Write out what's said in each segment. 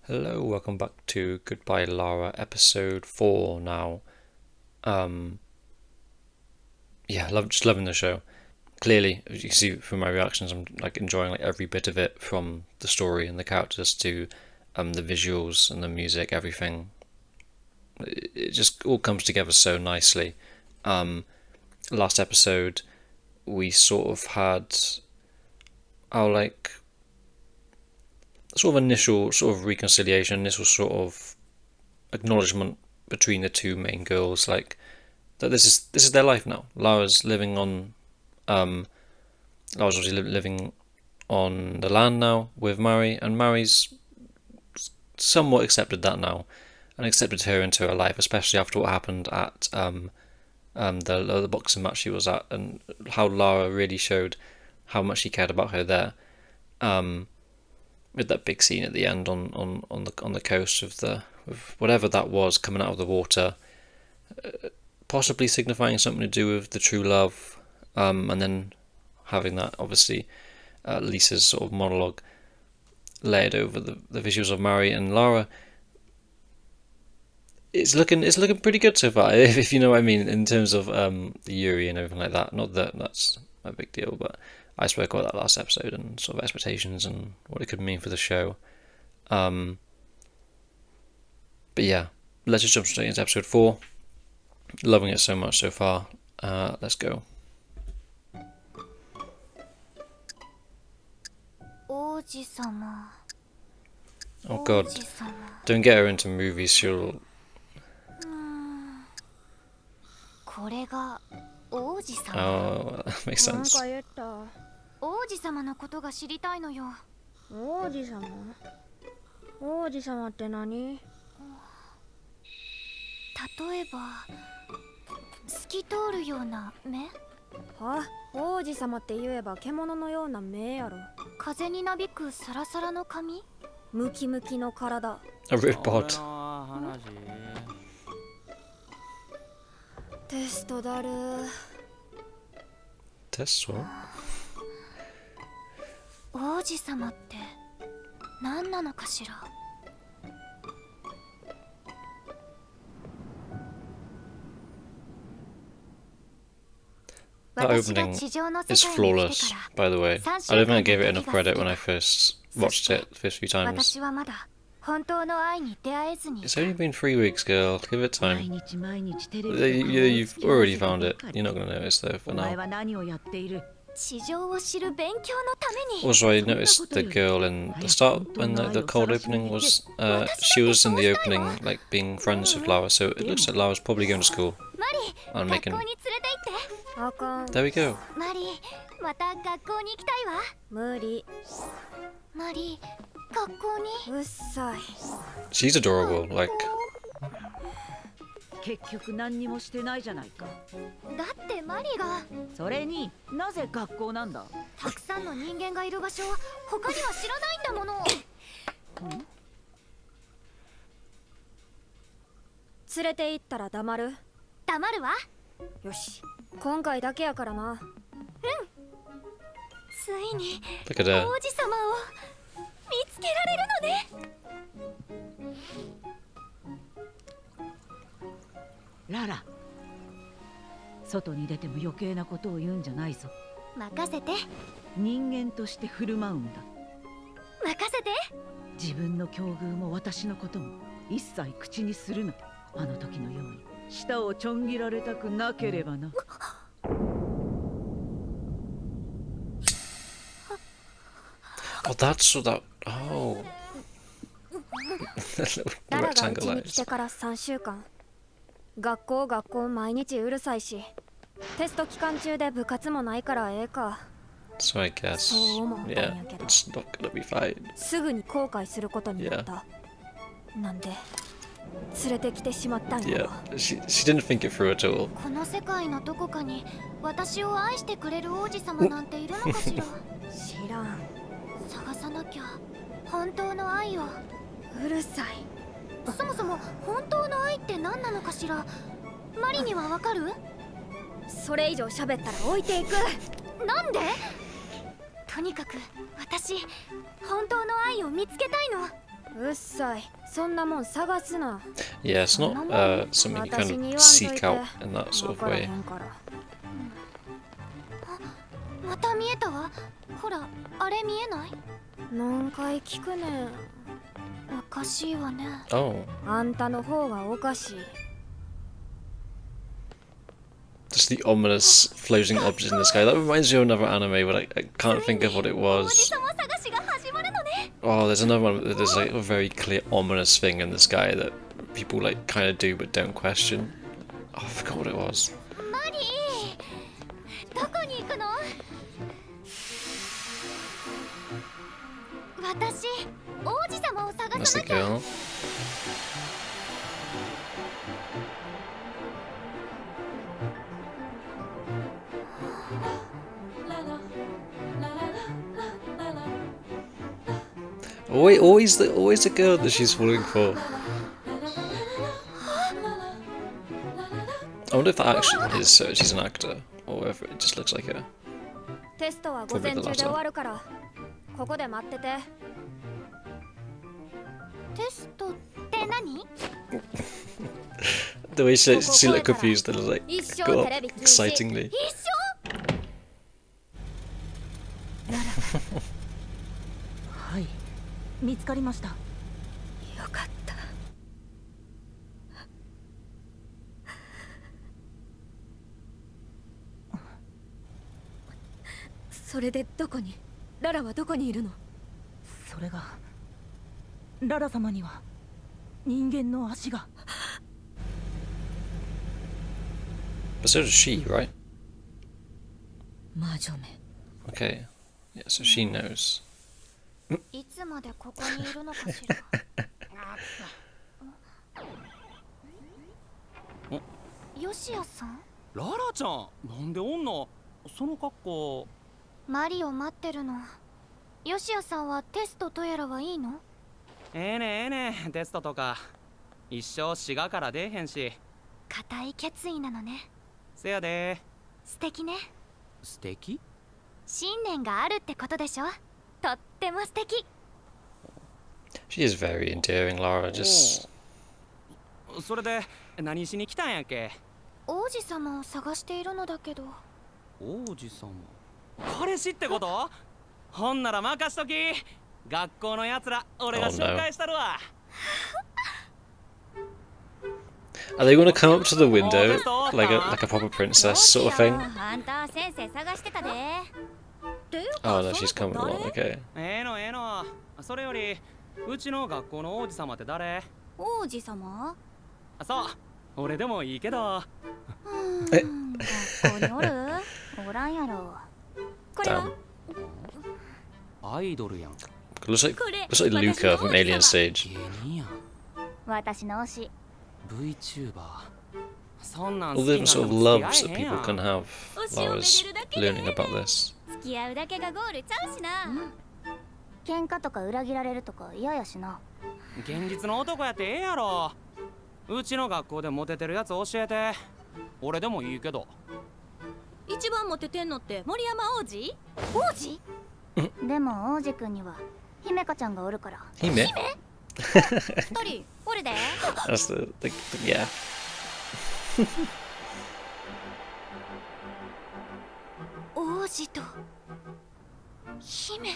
Hello, welcome back to Goodbye Lara, episode 4 now. Just loving the show. Clearly, as you can see from my reactions, I'm enjoying every bit of it, from the story and the characters to the visuals and the music, everything. It just all comes together so nicely. Last episode, we sort of had our sort of initial sort of reconciliation, initial sort of acknowledgement between the two main girls, that this is their life now. Lara's living on, Lara's obviously living on the land now with Mari, and Mari's somewhat accepted that now, and accepted her into her life, especially after what happened at the boxing match she was at, and how Lara really showed how much she cared about her there. With that big scene at the end on the coast of whatever that was coming out of the water, possibly signifying something to do with the true love, and then having that obviously Lisa's sort of monologue layered over the visuals of Mari and Lara. It's looking pretty good so far, if you know what I mean, in terms of the Yuri and everything like that. Not that that's a big deal, but I spoke about that last episode and sort of expectations and what it could mean for the show. But yeah, let's just jump straight into episode 4. Loving it so much so far. Let's go. Oh god, don't get her into movies, she'll... Oh, that makes sense. 王子様のことが知りたいのよ。王子様？王子様って何？例えば透き通るような目？は？王子様って言えば獣のような目やろ。風になびくサラサラの髪？ムキムキの体。A robot. テストだる。テスト？王子様って何なのかしら。That opening is flawless, by the way. I don't think I gave it enough credit when I first watched it the first few times. It's only been 3 weeks, girl. Give it time. You've already found it. You're not going to notice though for now. Also, I noticed the girl in the start when the cold opening was. She was in the opening, being friends with Lara, so it looks like Lara's probably going to school and making. There we go. マリー、また学校に行きたいわ。無理。マリー、学校に。うっさい。She's adorable, 結局何にもしてないじゃないか。だってマリーが。それになぜ学校なんだ。たくさんの人間がいる場所、他には知らないんだもの。連れて行ったら黙る？黙るわ。よし。今回だけやからな。ついに Look at her. 王子様を見つけられるのね。ララ、外に出ても余計なことを言うんじゃないぞ。任せて。人間として振る舞うんだ。任せて。自分の境遇も私のことも一切口にするな。あの時のように舌をちょん切られたくなければな。Oh, that's what that. Oh. ララがうち Rectangle に来 eyes. てから3週間。学校毎日うるさいし、テスト期間中で部活もないからええか。So I guess, そう思ったん yeah, やけど、 it's not gonna be fine. すぐに後悔することになった。なんで連れてきてしまったんや Yeah, ろ。she didn't think it through at all. この世界のどこかに私を愛してくれる王子様なんているのかしら。知らん。探さなきゃ。本当の愛を。うるさい。そもそも本当の愛って何なのかしら。マリにはわかる？それ以上喋ったら置いていく。なんで？とにかく私本当の愛を見つけたいの。うっさい、そんなもん探すな。 Yeah, it's not something you kind of seek out in that sort わ of からへ way. んから。また見えたわ。ほら、あれ見えない？何回聞くねん。おかしいわね。 Oh, あんたの方がおかしい。 just the ominous floating object in the sky. That reminds me of another anime, but I can't think of what it 王子 was. 様探しが始まるのね。 Oh, there's another one. There's like a very clear ominous thing in the sky that people like kind of do but don't question. Oh, I forgot what it was. マリー、どこに行くの？私、王子様を探 That's さ the なきゃ。 girl. Always the girl that she's falling for. I wonder if that actually is she's an actor, or if it just looks like her. テストは午前中で終わるから、ここで待ってて。テストって何？ The way she looked confused and was like, 一生 got テレビ up 禁止。 excitingly. 一緒？はい、見つかりました。よかった。それでどこに？ララはどこにいるの？それがララ様には人間の足が。 But so does she, right? 魔女め。 Okay. Yeah, so she knows. いつまでここにいるのかしら。ヨシアさん？ララちゃん、なんでおんの？その格好。マリを待ってるの。ヨシアさんはテストとやらはいいの？ええねテストとか。一生滋賀から出えへんし。固い決意なのね。せやで。素敵ね。素敵？信念があるってことでしょ。とっても素敵。 She is very endearing, Lara. Just それで何しに来たんやっけ？王子様を探しているのだけど。王子様。彼氏ってこと？ほんなら任しとき。学校のやつら俺が紹介したるわ。are they going to come up to the window like a proper princess sort of thing? あんた先生探してたで。 Oh no, she's coming along. Okay. ええの。それよりうちの学校の王子様って誰？王子様？そう、俺でもいいけど。学校におる？おらんやろ。これは？ アイドルやん。Looks like Luca from Alien Stage. 芸人やん。私の推し。VTuber。そんなん All 好 the き different な sort of の付き loves 合 that えへんや people ん。 can have. Lara's learning about this. 付き合うだけがゴールちゃうしな。喧嘩とか裏切られるとか嫌やしな。現実の男やってええやろ。うちの学校でモテてるやつ教えて。俺でもいいけど。一番モテてんのって森山王子？王子？でも王子くんには姫香ちゃんがおるから。Hime? 一人おるで。 That's yeah. 王子と姫。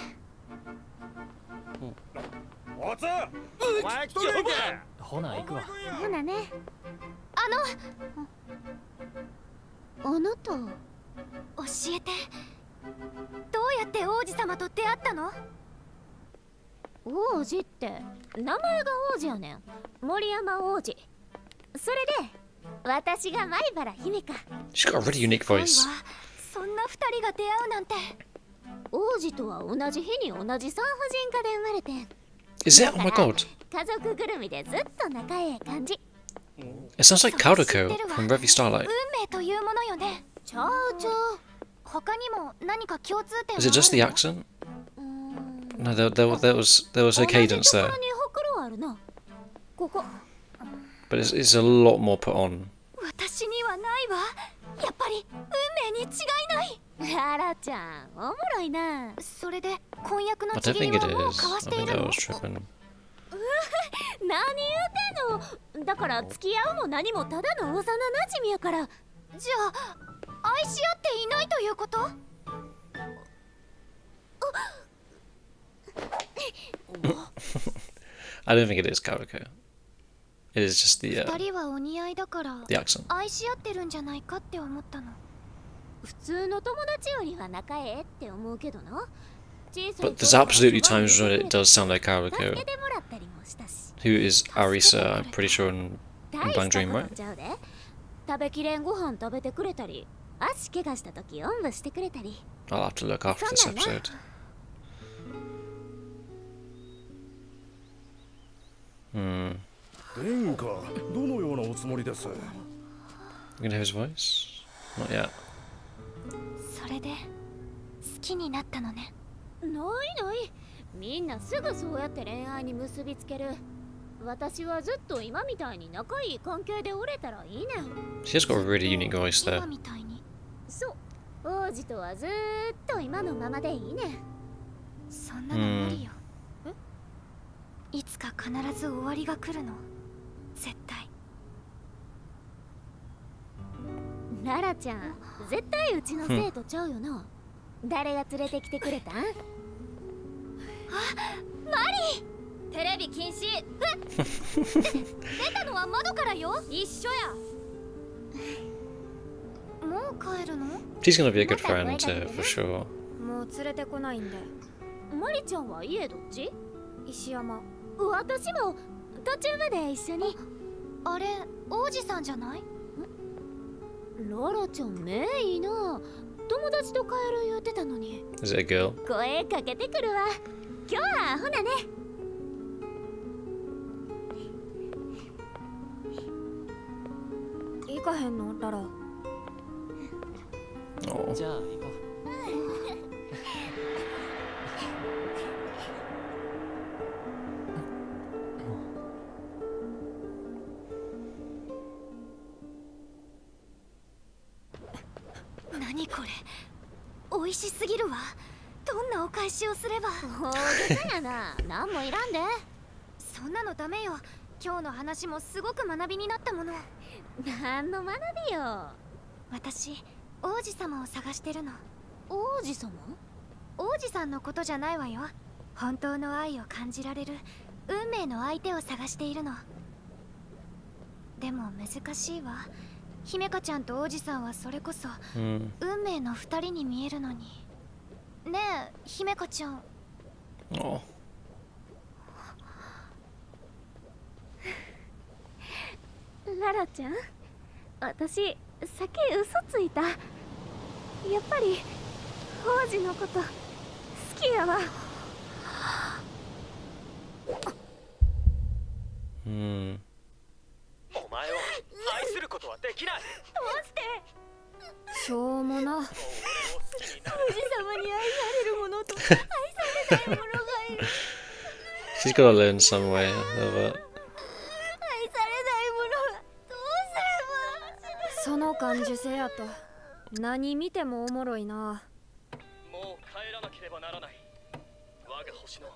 おつお前来とるんけ。ほな行くわ。ほなね。あなた教えて。どうやって王子様と出会ったの？王子って名前が王子やねん。森山王子。それで私が米原姫か。 She's got a really unique すごいわ。 voice. そんな二人が出会うなんて。王子とは同じ日に同じ産婦人科で生まれてん。 Is it? Oh my god. 家族ぐるみでずっと仲ええ感じ。 It sounds like Kaudako from Revy Starlight. 運命というものよね。ちゃうちゃう。他にも何か共通点はあるの？ Is it just the accent? No, there was her cadence there, 同じところにほくろあるな。ここ。 but it's a lot more put on. 私にはないわ。やっぱり運命に違いない。ララちゃん、おもろいな。それで婚約の I ち don't ぎり think it はもう is. 交わ I してい think る I の？ was tripping. 運何言うてんの。だから付き合うも何もただの幼馴染やから。じゃあ愛し合っていないということ？ I don't think it is Karako. It is just 二人はお似合いだから the accent. 愛し合ってるんじゃないかって思ったの。普通の友達よりは仲ええって思うけどな。 But there's absolutely times when it does sound like Karako, who is Arisa, I'm pretty sure, in Blank Dream, right? 食べきれんご飯食べてくれたり、足怪我した時おんぶしてくれたり。 I'll have to look after this episode. Hmm. 殿下、どのようなおつもりです？ You can hear his voice? Not yet. それで好きになったのね。ないない。みんなすぐそうやって恋愛に結びつける。私はずっと今みたいに仲いい関係でおれたらいいねん。 She has got a really unique voice there. 今みたいに。そう。王子とはずーっと今のままでいいねん。そんなの無理よ。いつか必ず終わりが来るの。絶対。ララちゃん、絶対うちの生徒ちゃうよな。誰が連れてきてくれたん？あ、マリー！テレビ禁止。出たのは窓からよ。一緒や。もう帰るの？ She's gonna be a good friend too, for sure. もう連れてこないんで。マリちゃんは家どっち？石山。私も途中まで一緒に。あれ、王子さんじゃない？ララちゃん目いいな。友達と帰る言うてたのに。 Is it a girl? 声かけてくるわ。今日はほなね。行かへんのララ。 Oh. じゃあ行こう。何これ、美味しすぎるわ。どんなお返しをすれば。大げさやな。何もいらんで。そんなのダメよ。今日の話もすごく学びになったもの。何の学びよ。私、王子様を探してるの。王子様？王子さんのことじゃないわよ。本当の愛を感じられる運命の相手を探しているの。でも難しいわ。姫香ちゃんと王子さんはそれこそ運命の二人に見えるのに。ねえ、姫香ちゃん。Oh. ララちゃん、私さっき嘘ついた。やっぱり王子のこと好きやわ。Hmm. お前を愛することはできない。どうして？しょうもな。王子様に愛される者と愛されない者がいる。 She's gotta learn some way of it. 愛されない者はどうすれば。その感受性やと何見てもおもろいな。もう帰らなければならない。我が星の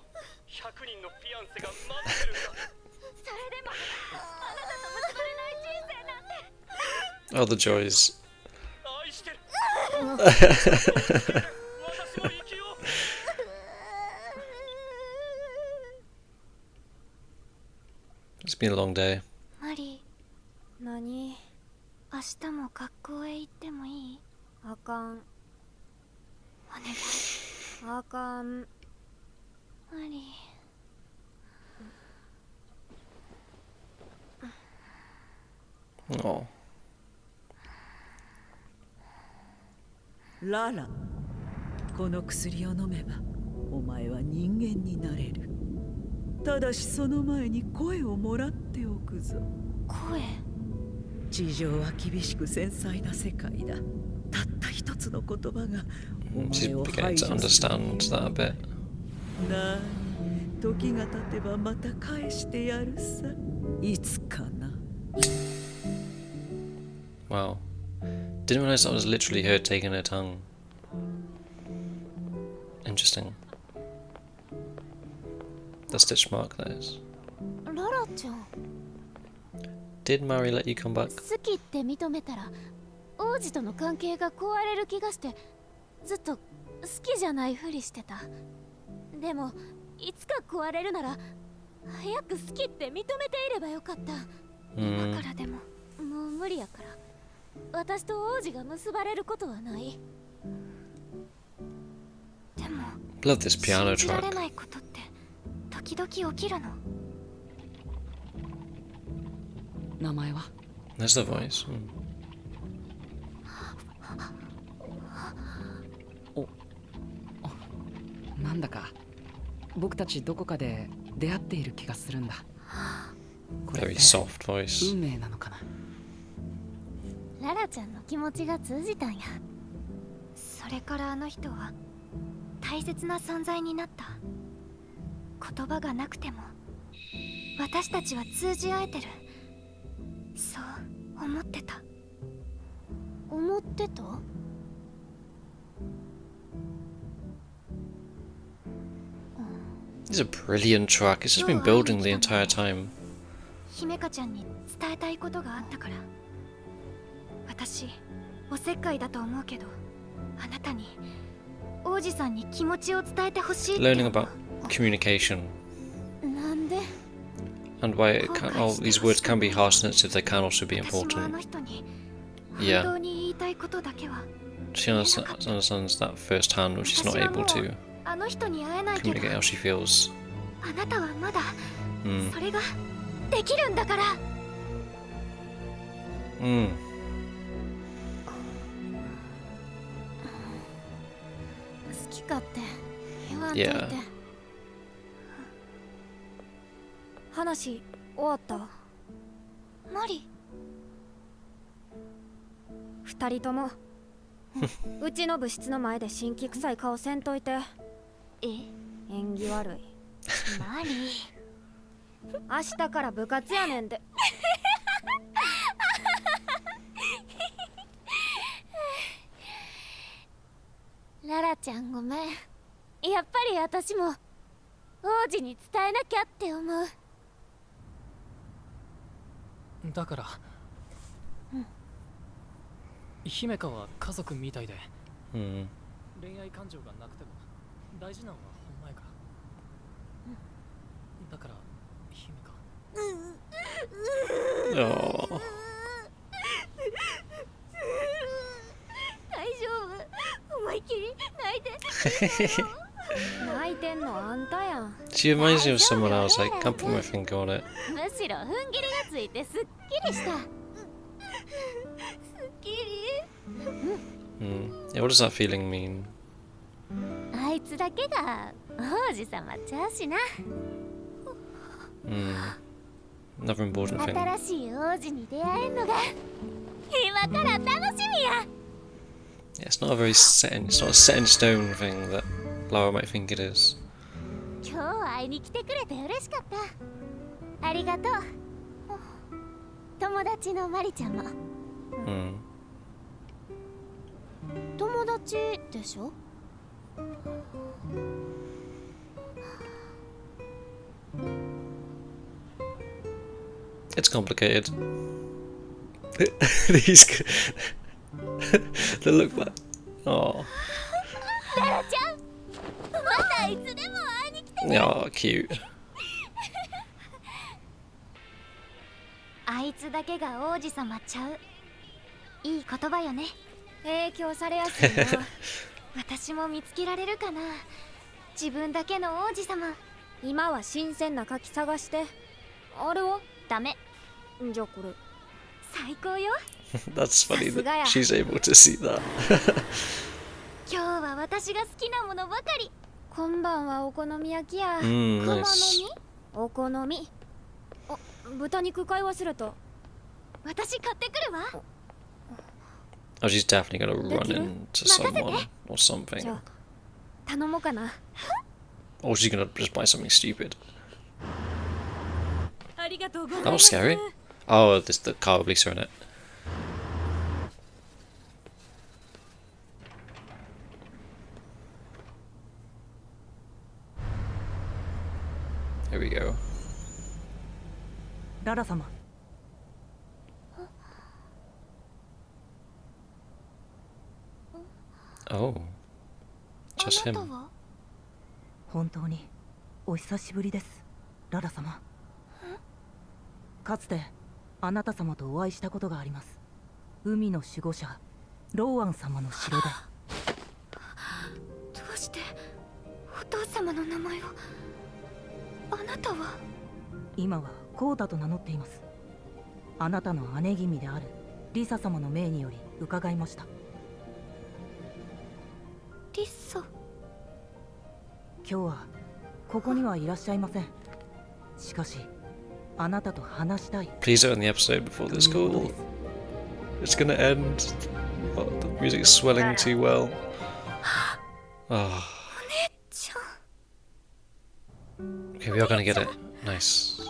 100人のフィアンセが待ってるんだ。それでもあなたと結ばれない人生なんて。 Oh, the joys. 愛してる。私も生きよう。 It's been a long day. マリ何？ー、明日も学校へ行ってもいい？あかん。お願い。あかん。マリー。 Oh. ララ、この薬を飲めばお前は人間になれる。ただしその前に声をもらっておくぞ。声？地上は厳しく繊細な世界だ。たった一つの言葉がお She's 前を beginning 排 to 除する。 understand that a bit. なに、時が経てばまた返してやるさ。いつかな。 Wow. Didn't realize that was literally her taking her tongue. Interesting. The stitch mark, that is. ララちゃん Did Mari let you come back? 好きって認めたら王子との関係が壊れる気がしてずっと好きじゃないふりしてた。でもいつか壊れるなら早く好きって認めていればよかった。今からでももう無理やから私と王子が結ばれることはない。でも Love this piano 信じられ track. ないことって時々起きるの。名前は There's the voice. なんだか僕たちどこかで出会っている気がするんだ。これっ Very て soft voice. 運命なのかな。ララちゃんの気持ちが通じたんや。それからあの人は大切な存在になった。言葉がなくても私たちは通じ合えてる。そう思ってた。思ってた？ It's a brilliant track. It's just been building the entire time. 姫香ちゃんに伝えたいことがあったから。私おせっかいだと思うけどあなたに王子さんに気持ちを伝えてほしいって。 Learning about communication なんで and why it can, oh, these words can be harsh and sensitive. They can also be 私もあ important. の人に Yeah. 本当に言いたいことだけは She understands that firsthand when she's not able to あの人に会えないけど communicate how she feels. あなたはまだ Mm. それができるんだから。 Mm. 好き勝手言わんといて。 Yeah. 話終わった？マリ二人ともうちの部室の前で辛気臭い顔せんといて。え縁起悪い。マリ明日から部活やねんで。ララちゃんごめん。やっぱり私も王子に伝えなきゃって思う。だから、姫香は家族みたいで Mm. 恋愛感情がなくても大事なのはほんまやから、だから姫香 Oh. 大丈夫。思いっきり泣いて。泣いてんのあんたやん。 She reminds me of someone else. I can't put my finger on it. むしろ踏ん切りがついてすっきりした。すっきり。 Mm. Yeah, what does that feeling mean? あいつだけが王子様ちゃうしな。 Mm. Another important thing. 新しい王子に出会えんのが今から楽しみや。 Yeah, it's not a very it's not a set in stone thing that Lara might think it is. 今日会いに来てくれて嬉しかった。ありがとう。友達のマリちゃんも。 Mm. 友達でしょ？ It's complicated. These the look back. Oh. ララちゃん、またいつでも会いに来て。 Oh, cute. あいつだけが王子様ちゃう。いい言葉よね。影響されやすいな。私も見つけられるかな。自分だけの王子様。今は新鮮な柿探して。あれはダメ。じゃあこれ。最高よ。 That's funny that Sasugaya. she's able to see that. 今日は私が好きなものばかり。こんばんはお好み焼きや。 Mm, 好 nice. み？お好み。あ、豚肉買い忘れた。私買ってくるわ。 Oh, she's definitely gonna run Dekiru? into someone or something. じゃあ頼もうかな。 Or she's gonna just buy something stupid. ありがとうござい That ま was す。 scary. Oh, there's the car with Lisa in it. Here we go. ララ様。 Oh, あ just なた him. は本当にお久しぶりです、ララ様。かつてあなた様とお会いしたことがあります。海の守護者ローアン様の城で。どうしてお父様の名前を。あなたは。今はコータと名乗っています。あなたの姉君であるリサ様の命により伺いました。リッサ。今日はここにはいらっしゃいません。しかしあなたと話したい。 Please don't end the episode before this ということ call. です。 It's gonna end. Oh, the music's swelling too well. Ah. ちゃん。 Okay, we are gonna get it. Nice.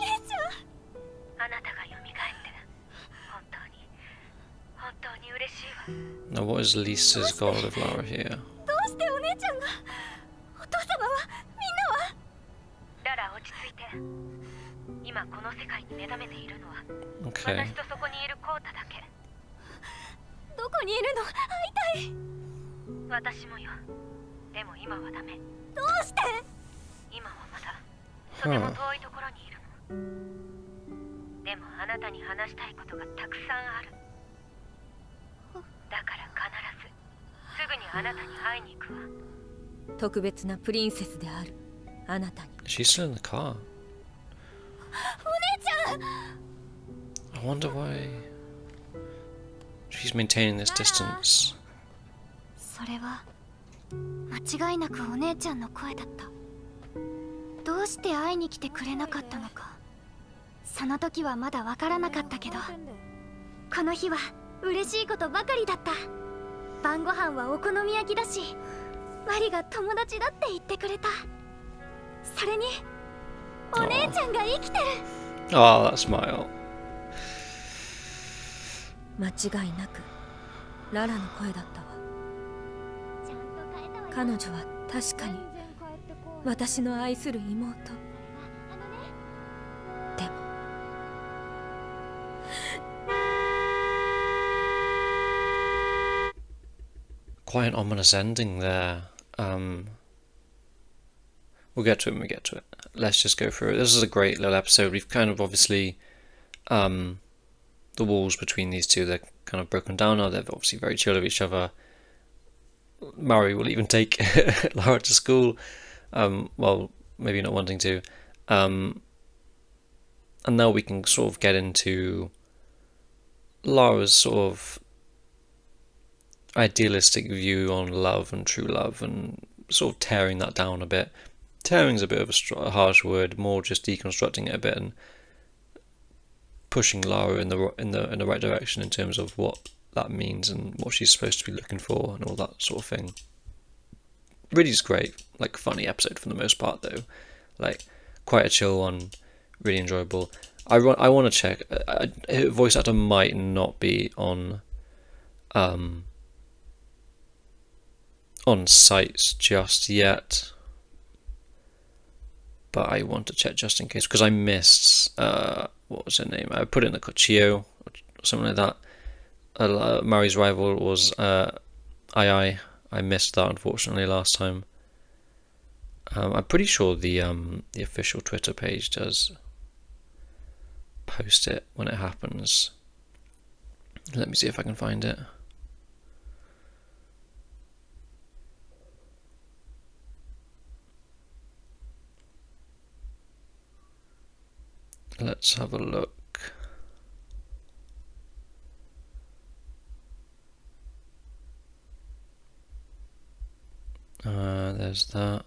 あなたが蘇って本当に嬉しいわ。 Now, what is Lisa's goal of Lara here? どうしてお姉ちゃんが。お父様は。みんなは。ララ、落ち着いて。今この世界に目覚めているのは Okay. 私とそこにいるコータだけ。どこにいるの。会いたい。私もよ。でも今はダメ。どうして。今はまだとても遠いところにいるの。でもあなたに話したいことがたくさんある。だから必ずすぐにあなたに会いに行くわ。特別なプリンセスであるあなたに。 Is she still in the car? お姉ちゃん。 I wonder why she's maintaining this distance. それは間違いなくお姉ちゃんの声だった。どうして会いに来てくれなかったのか、その時はまだわからなかったけど、この日は嬉しいことばかりだった。晩ご飯はお好み焼きだし、マリが友達だって言ってくれた。それにお姉ちゃんが生きてる。 Oh, that smile. 間違いなくララの声だったわ。ちゃんと変えたわよ。彼女は確かに私の愛する妹。でも Quite an ominous ending there. We'll get to it when we get to it. Let's just go through it. This is a great little episode. We've kind of obviously the walls between these two, they're kind of broken down now. They're obviously very chill with each other. Mari will even take Lara to school. Well, maybe not wanting to. And now we can sort of get into Lara's sort of idealistic view on love and true love, and sort of tearing that down a bit. Tearing's a bit of a harsh word, more just deconstructing it a bit and pushing Lara in the right direction in terms of what that means and what she's supposed to be looking for and all that sort of thing. Really just great, like funny episode for the most part though, like quite a chill one, really enjoyable. I want to check. Voice actor might not be on sites just yet, but I want to check just in case because I missed what was her name? I put it in the Chio or something like that. Mari's rival was I missed that unfortunately last time. I'm pretty sure the official Twitter page does post it when it happens. Let me see if I can find it. Let's have a look. There's that.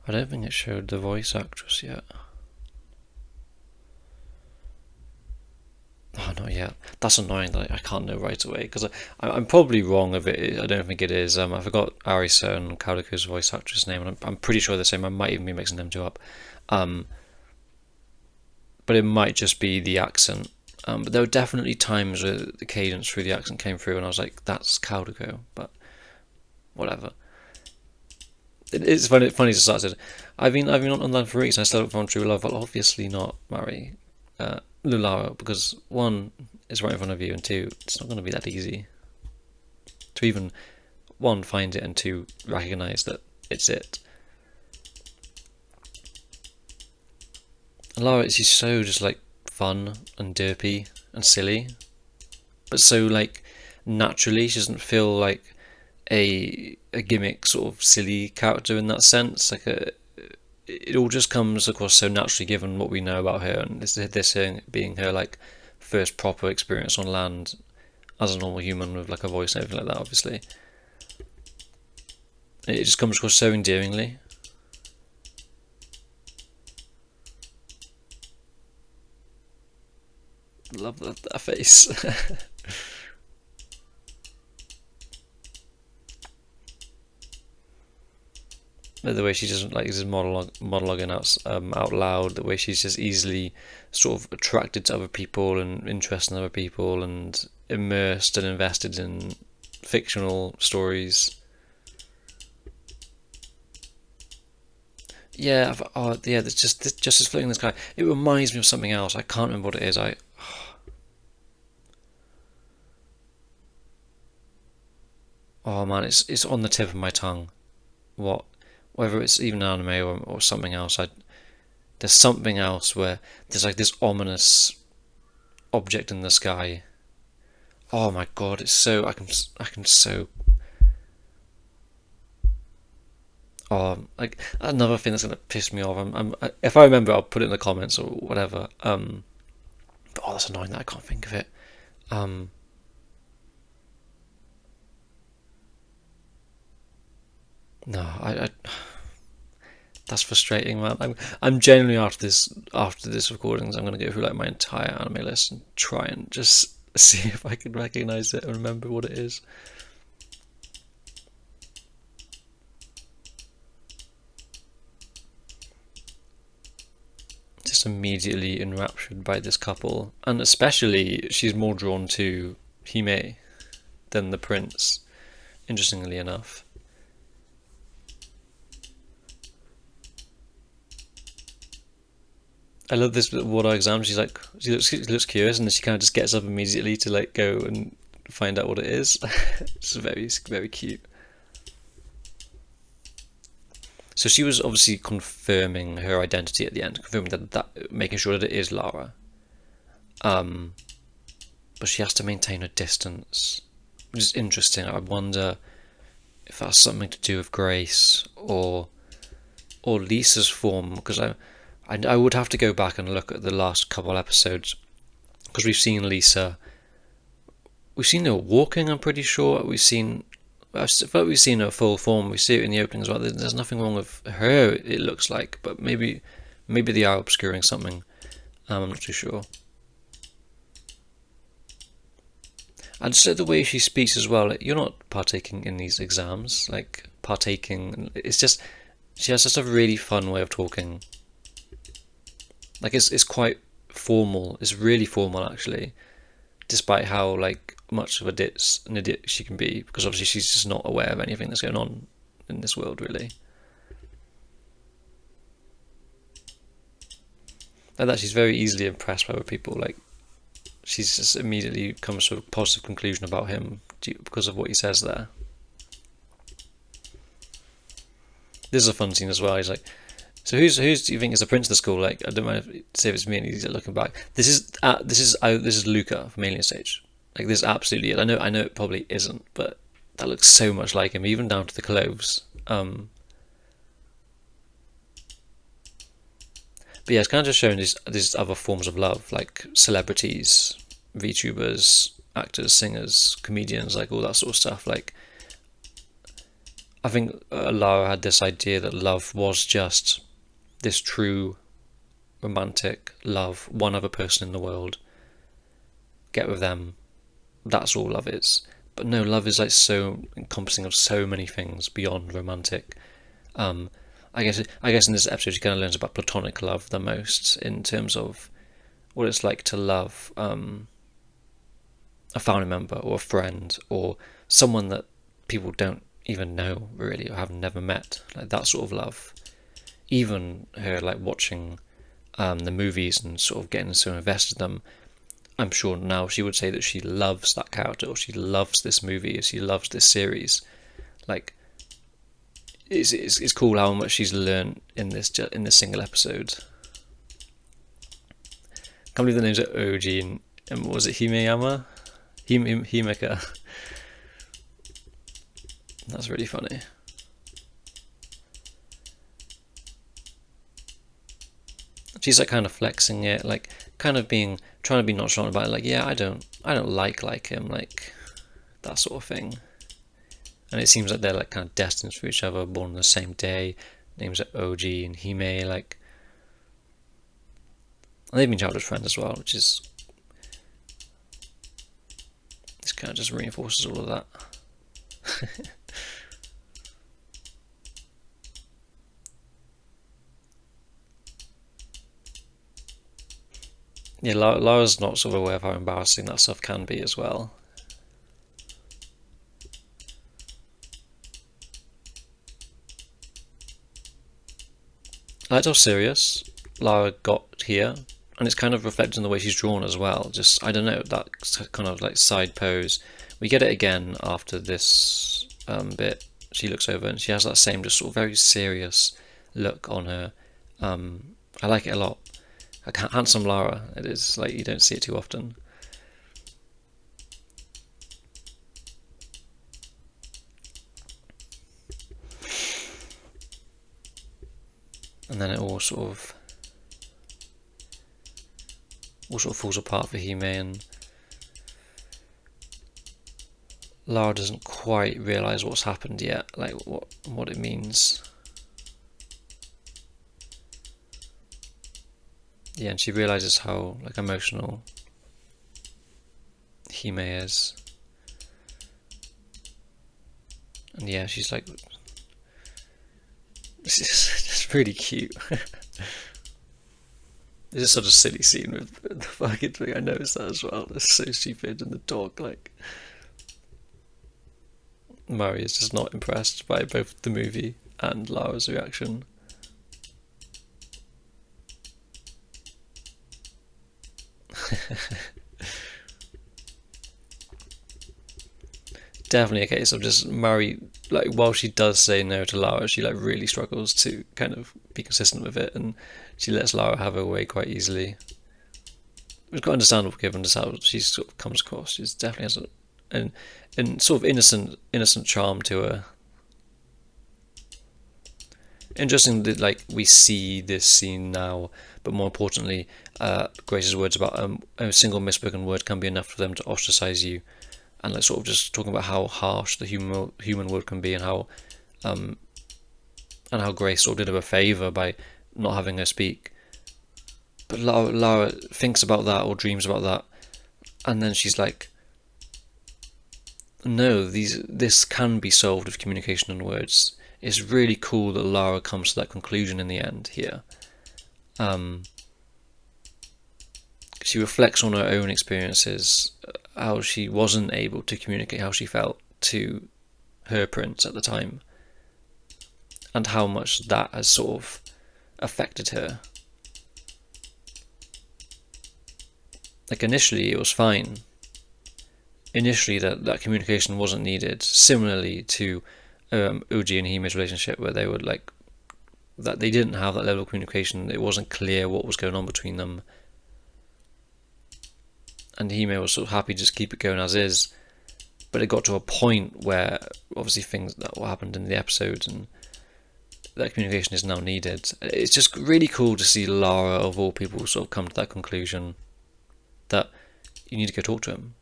I don't think it showed the voice actress yet. Oh, not yet. That's annoying that I can't know right away, because I'm probably wrong if it is. I don't think it is. I forgot Arisa and Calico's voice actress name, and I'm pretty sure they're the same. I might even be mixing them two up. But it might just be the accent. But there were definitely times where the cadence through the accent came through, and I was like, that's Calico, but whatever. It's funny to start it. I've been online for weeks and I still haven't found true love. I'll obviously not marry Lara because one, it's right in front of you, and two, it's not going to be that easy to even one find it and two recognize that it's it. And Lara, she's so just like fun and derpy and silly, but so like naturally. She doesn't feel like a gimmick sort of silly character in that sense. It all just comes across so naturally given what we know about her, and this being her like first proper experience on land as a normal human with like a voice and everything like that. Obviously, it just comes across so endearingly. Love that face. The way she doesn't like is monologuing out loud. The way she's just easily sort of attracted to other people and interested in other people and immersed and invested in fictional stories. Yeah, oh yeah. There's just this floating in the sky. It reminds me of something else. I can't remember what it is. Oh man, it's on the tip of my tongue. What, whether it's even anime or something else. There's something else where there's like this ominous object in the sky. Oh my god, it's so I can so. Oh, like another thing that's gonna piss me off. If I remember, I'll put it in the comments or whatever. But oh, that's annoying that I can't think of it. Um, no, I that's frustrating, man. I'm genuinely after this recordings, I'm gonna go through like my entire anime list and try and just see if I can recognize it and remember what it is. Just immediately enraptured by this couple, and especially she's more drawn to Hime than the prince, interestingly enough. I love this water exam. She looks curious, and then she kind of just gets up immediately to like go and find out what it is. It's very cute. So she was obviously confirming her identity at the end, confirming that making sure that it is Lara. But she has to maintain a distance, which is interesting. I wonder if that's something to do with Grace or Lisa's form, because I would have to go back and look at the last couple episodes because we've seen Lisa. We've seen her walking. I'm pretty sure we've seen. I felt we've seen her full form. We see it in the opening as well. There's nothing wrong with her. It looks like, but maybe they are obscuring something. I'm not too sure. And so the way she speaks as well. Like, you're not partaking in these exams. Like partaking. It's just she has just a really fun way of talking. Like it's quite formal. It's really formal actually, despite how like much of an idiot she can be, because obviously she's just not aware of anything that's going on in this world really. Like that, she's very easily impressed by other people. Like she's just immediately comes to a positive conclusion about him because of what he says there. This is a fun scene as well. He's like, so who's do you think is the prince of the school? Like, I don't mind if it's me, and he's looking back. This is Luca from Alien Stage. Like, this is absolutely it. I know it probably isn't, but that looks so much like him, even down to the clothes. But yeah, it's kind of just showing these other forms of love, like celebrities, VTubers, actors, singers, comedians, like all that sort of stuff. Like, I think Lara had this idea that love was just this true romantic love, one other person in the world, get with them, that's all love is. But no, love is like so encompassing of so many things beyond romantic. I guess in this episode she kind of learns about platonic love the most, in terms of what it's like to love a family member or a friend or someone that people don't even know really, or have never met, like that sort of love. Even her like watching the movies and sort of getting so invested in them, I'm sure now she would say that she loves that character, or she loves this movie, or she loves this series. Like, it's cool how much she's learned in this single episode. Can't believe the names are Oji and was it Himeyama? Himeka. That's really funny. She's like kind of flexing it, like kind of trying to be nonchalant about it, like, yeah, I don't like him, like that sort of thing. And it seems like they're like kind of destined for each other, born on the same day. Names are Oji and Hime, like, and they've been childhood friends as well, which is, this kind of just reinforces all of that. Yeah, Lara's not sort of aware of how embarrassing that stuff can be as well. I liked how serious Lara got here, and it's kind of reflected in the way she's drawn as well. Just, I don't know, that kind of like side pose. We get it again after this bit. She looks over and she has that same just sort of very serious look on her. I like it a lot. Like, handsome Lara, it is, like, you don't see it too often. And then it all sort of falls apart for Hime, and Lara doesn't quite realise what's happened yet, like what it means. Yeah, and she realises how like emotional Hime is. And yeah, she's like, this is just really cute. This is such a silly scene with the fucking thing. I noticed that as well. It's so stupid, and the dog, like, Mari is just not impressed by both the movie and Lara's reaction. Definitely a case of just Mari, like, while she does say no to Lara, she like really struggles to kind of be consistent with it, and she lets Lara have her way quite easily. It's quite understandable given just how she sort of comes across. She definitely has an sort of innocent charm to her. Interesting that like we see this scene now, but more importantly, Grace's words about a single misspoken word can be enough for them to ostracize you, and like sort of just talking about how harsh the human word can be, and how Grace sort of did her a favour by not having her speak. But Lara thinks about that or dreams about that, and then she's like, no, this can be solved with communication and words. It's really cool that Lara comes to that conclusion in the end here. She reflects on her own experiences, how she wasn't able to communicate how she felt to her prince at the time, and how much that has sort of affected her. Like, initially it was fine. Initially that communication wasn't needed. Similarly to Uji and Hime's relationship, where they would like that they didn't have that level of communication. It wasn't clear what was going on between them, and Hime was sort of happy to just keep it going as is. But it got to a point where obviously things that happened in the episode, and that communication is now needed. It's just really cool to see Lara, of all people, sort of come to that conclusion that you need to go talk to him.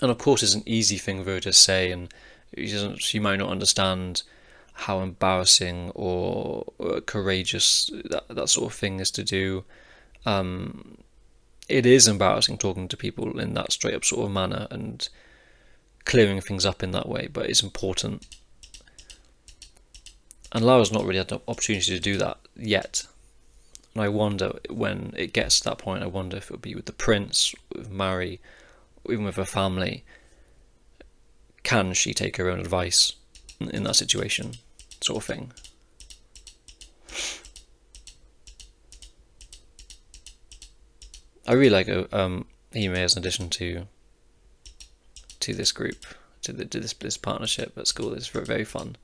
And of course it's an easy thing for her to say, and she might not understand how embarrassing or courageous that sort of thing is to do. It is embarrassing talking to people in that straight up sort of manner and clearing things up in that way, but it's important. And Lara's not really had the opportunity to do that yet. And I wonder, when it gets to that point, I wonder if it'll be with the prince, with Mari, or even with her family. can she take her own advice in that situation, sort of thing. I really like Hime as an addition to this group, to this partnership at school. It's very, very fun.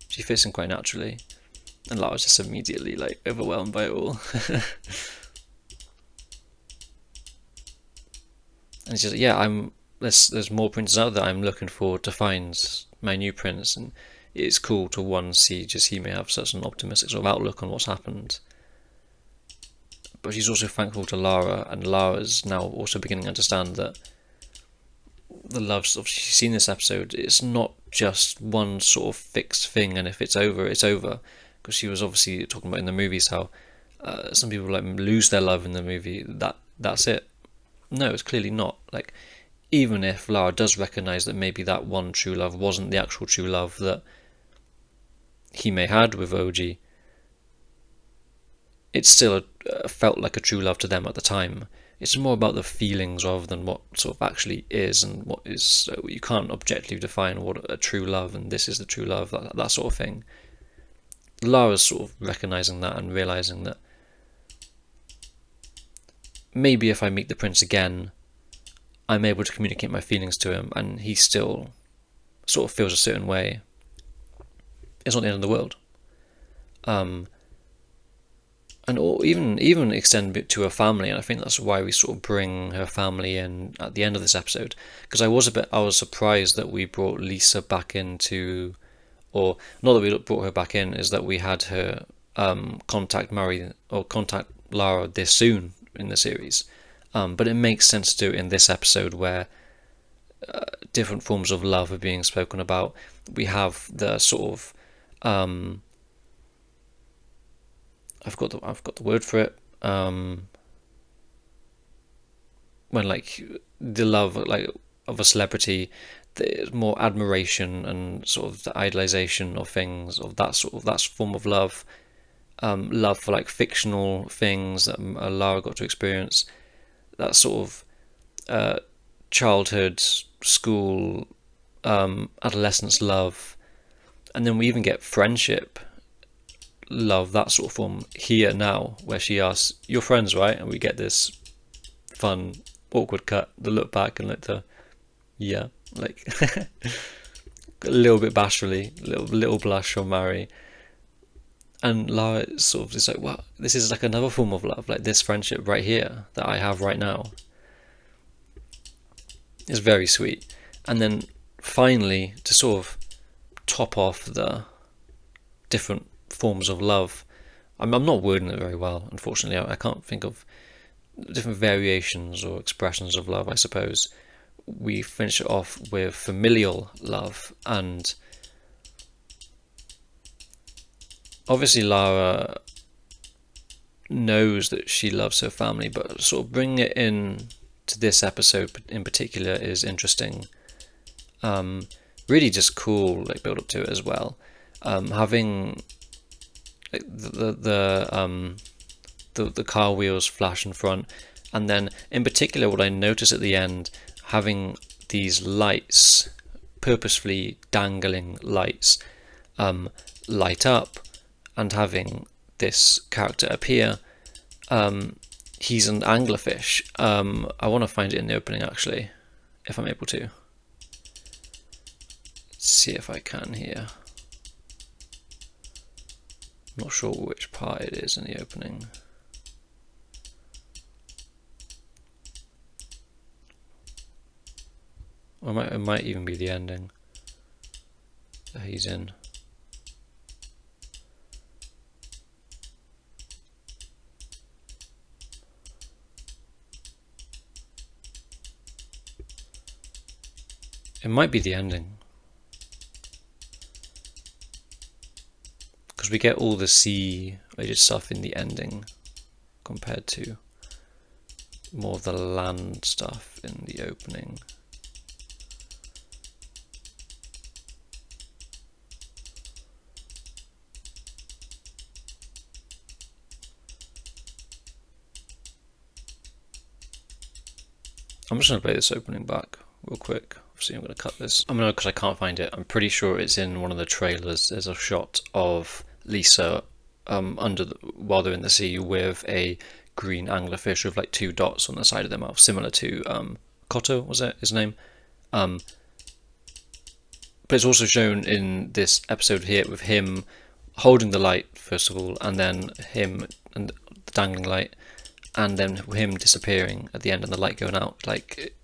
She fits in quite naturally, and Lara's just immediately like overwhelmed by it all. And it's just, yeah, there's more princes out there. I'm looking forward to find my new prince, and it's cool to see just he may have such an optimistic sort of outlook on what's happened. But she's also thankful to Lara, and Lara's now also beginning to understand that the love stuff she's seen this episode, it's not just one sort of fixed thing, and if it's over, it's over. Because she was obviously talking about in the movies how some people like lose their love in the movie. That's it. No, it's clearly not. Like, even if Lara does recognise that maybe that one true love wasn't the actual true love that he may had with OG, it still felt like a true love to them at the time. It's more about the feelings rather than what sort of actually is, and what is. So you can't objectively define what a true love, and this is the true love, that sort of thing. Lara's sort of recognising that and realising that maybe if I meet the prince again, I'm able to communicate my feelings to him, and he still sort of feels a certain way. It's not the end of the world. And even extend it to her family, and I think that's why we sort of bring her family in at the end of this episode. Because I was surprised that we brought Lisa back into, or not that we brought her back in, is that we had her contact Lara this soon in the series. But it makes sense to do it in this episode where different forms of love are being spoken about. We have the sort of I've got the word for it. When like the love like of a celebrity, there's more admiration and sort of the idolization of things, of that form of love. Love for like fictional things that Lara got to experience. That sort of childhood, school, adolescence love, and then we even get friendship love, that sort of form here now, where she asks, "You're friends, right?" And we get this fun, awkward cut, the look back and like the, yeah, like a little bit bashfully, little blush from Mari. And Lara sort of is like, "What? This is like another form of love, like this friendship right here that I have right now." It's very sweet. And then finally, to sort of top off the different forms of love, I'm not wording it very well, unfortunately. I can't think of different variations or expressions of love, I suppose. We finish it off with familial love, and obviously Lara knows that she loves her family, but sort of bringing it in to this episode in particular is interesting. Really just cool, like build up to it as well. Having like, the car wheels flash in front, and then in particular what I noticed at the end, having these lights, purposefully dangling lights, light up, and having this character appear. He's an anglerfish. I want to find it in the opening actually, if I'm able to. Let's see if I can here. I'm not sure which part it is in the opening. Or it might even be the ending that he's in. It might be the ending, because we get all the sea-related stuff in the ending compared to more of the land stuff in the opening. I'm just going to play this opening back real quick obviously I'm going to cut this. I'm going to, because I can't find it. I'm pretty sure it's in one of the trailers. There's a shot of Lisa while they're in the sea with a green anglerfish with like 2 dots on the side of their mouth, similar to Koto, was it his name? But it's also shown in this episode here with him holding the light first of all, and then him and the dangling light, and then him disappearing at the end and the light going out. Like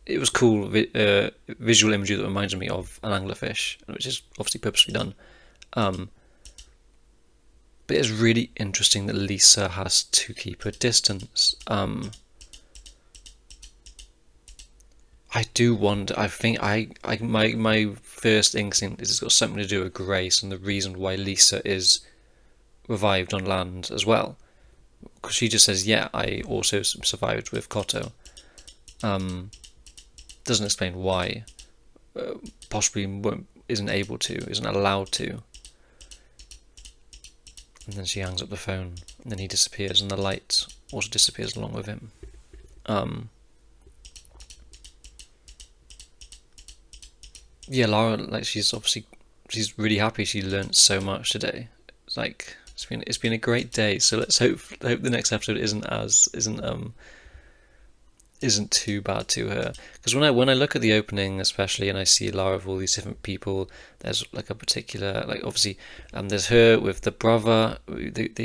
it was cool visual imagery that reminded me of an anglerfish, which is obviously purposely done. But it's really interesting that Lisa has to keep her distance. I do wonder. I think my first instinct is it's got something to do with Grace and the reason why Lisa is revived on land as well. Because she just says, "Yeah, I also survived with Koto." Doesn't explain why. Possibly isn't able to, isn't allowed to. And then she hangs up the phone, and then he disappears, and the light also disappears along with him. Yeah, Lara, like she's really happy. She learnt so much today. Like it's been a great day. So let's hope the next episode isn't too bad to her. Because when I look at the opening, especially, and I see Lara with all these different people, there's like a particular, like obviously, there's her with the brother.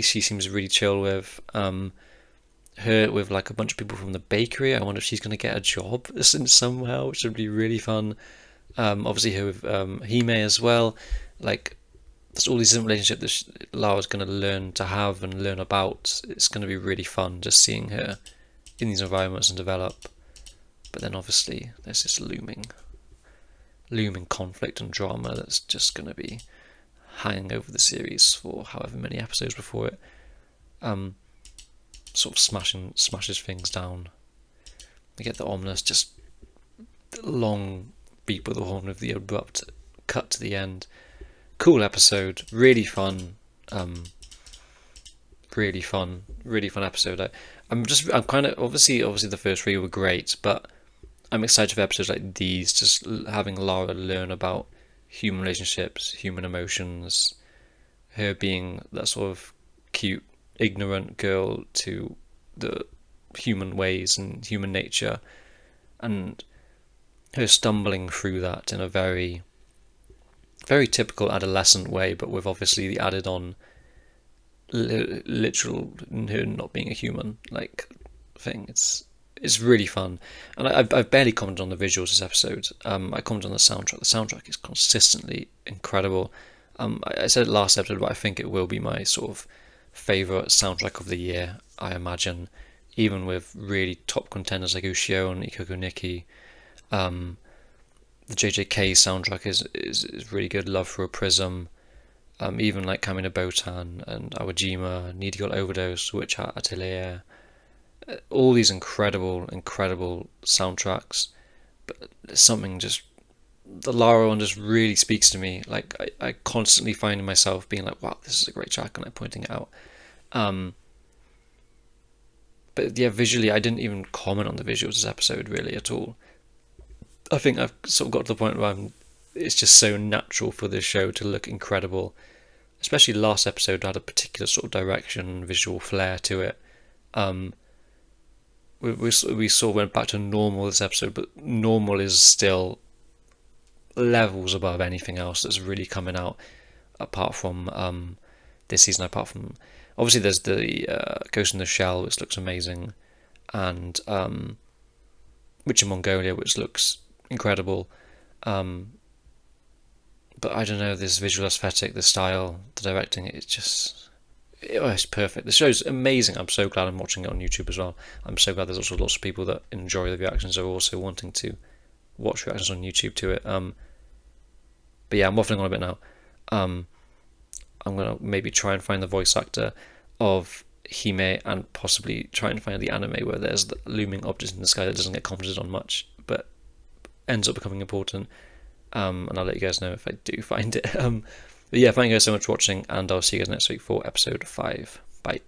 She seems really chill with. Her with like a bunch of people from the bakery. I wonder if she's going to get a job somehow, which would be really fun. Obviously her with Hime as well. Like there's all these different relationships that Lara's going to learn to have and learn about. It's going to be really fun just seeing her in these environments and develop. But then obviously there's this looming conflict and drama that's just going to be hanging over the series for however many episodes before it sort of smashes things down. We get the ominous, just long beat with the horn with the abrupt cut to the end. Cool episode, really fun. Really fun episode. I'm kind of obviously the first 3 were great, but I'm excited for episodes like these, just having Lara learn about human relationships, human emotions, her being that sort of cute, ignorant girl to the human ways and human nature, and her stumbling through that in a very, very typical adolescent way, but with obviously the added on literal her not being a human like thing. It's really fun, and I've barely commented on the visuals this episode. I commented on the soundtrack. The soundtrack is consistently incredible. I said it last episode, but I think it will be my sort of favourite soundtrack of the year, I imagine, even with really top contenders like Ushio and Ikoku Nikki. The JJK soundtrack is really good. Love for a Prism, even like Kamina Botan and Awajima, Need Girl Overdose, Witch Hat Atelier, all these incredible soundtracks. But something just, the Lara one just really speaks to me. Like I constantly find myself being like, wow, this is a great track, and I'm pointing it out. But yeah, visually, I didn't even comment on the visuals this episode really at all. I think I've sort of got to the point where it's just so natural for this show to look incredible. Especially last episode had a particular sort of direction, visual flair to it. We sort of went back to normal this episode, but normal is still levels above anything else that's really coming out apart from this season. Apart from obviously there's the Ghost in the Shell, which looks amazing, and Witch in Mongolia, which looks incredible. But I don't know, this visual aesthetic, the style, the directing, it's perfect. The show's amazing. I'm so glad I'm watching it on YouTube as well. I'm so glad there's also lots of people that enjoy the reactions are also wanting to watch reactions on YouTube to it. But yeah, I'm waffling on a bit now. I'm gonna maybe try and find the voice actor of Hime and possibly try and find the anime where there's the looming object in the sky that doesn't get commented on much, but ends up becoming important. And I'll let you guys know if I do find it. But yeah, thank you guys so much for watching, and I'll see you guys next week for episode 5. Bye.